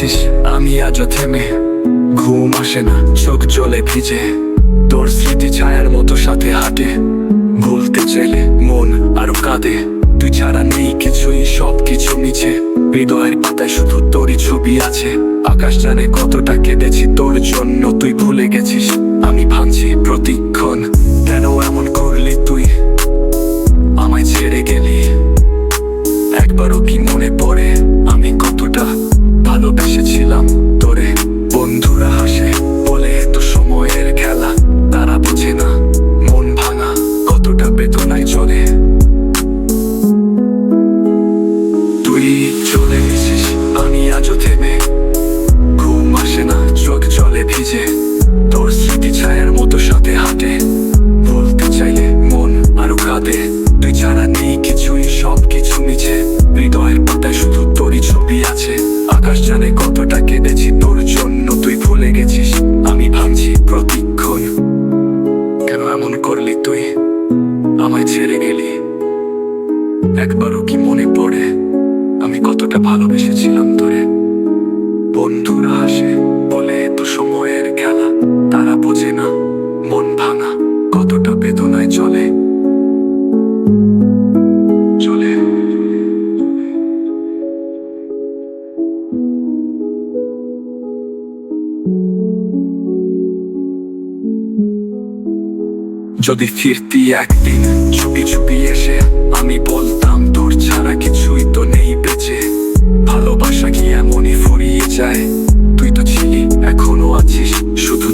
গেছিস আমি আজও থেমে, ঘুম আসে না চোখ জলে ভিজে, তোর স্মৃতি ছায়ার মতো সাথে হাঁটে। ভুলতে চাইলে মন আরো কাঁদে, তুই ছাড়া নেই কিছুই, সব কিছু নিচে। হৃদয়ের পাতায় শুধু তোরই ছবি আছে, আকাশ জানে কতটা কেঁদেছি তোর জন্য। তুই ভুলে গেছিস আমি ভাঙছি প্রতিক্ষণ, কেন এমন করলি তুই, আমায় ছেড়ে গেলি। একবারও কি মনে পড়ে আমি কতটা ভালোবেসেছিলাম তোরে। বন্ধুরা হাসে বলে তো সময়ের খেলা, তারা বোঝে না মন ভাঙা কতটা বেদনায় চলে। তুই চলে গেছিস আমি আজও থেমে, ঘুম আসে না চোখ জলে ভিজে, তোর স্মৃতি ছায়ার মতো সাথে হাঁটে। বলতে চাইলে মন আরো কাঁদে, তুই ছাড়া নেই কিছুই, সব কিছু নিচে। হৃদয়ের পাতায় শুধু তোরই ছবি আছে, আকাশ জানে কতটা কেঁদেছি তোর জন্য। তুই ভুলে গেছিস আমি ভাঙছি প্রতিক্ষণ, কেন এমন করলি তুই, আমায় ছেড়ে গেলি। একবারও কি মনে পড়ে আমি কতটা ভালোবেসেছিলাম তোরে। বন্ধুরা হাসে বলে তো সময়ের খেলা, তারা বোঝে না মন ভাঙা কতটা বেদনায় চলে। যদি ফিরতি একদিন চুপি চুপি এসে, আমি বলতাম তোর ছাড়া কিছুই তো নেই বেঁচে। ভালোবাসা কি এমনই ফুরিয়ে যায়, তুই তো ছিলি এখনো আছিস শুধু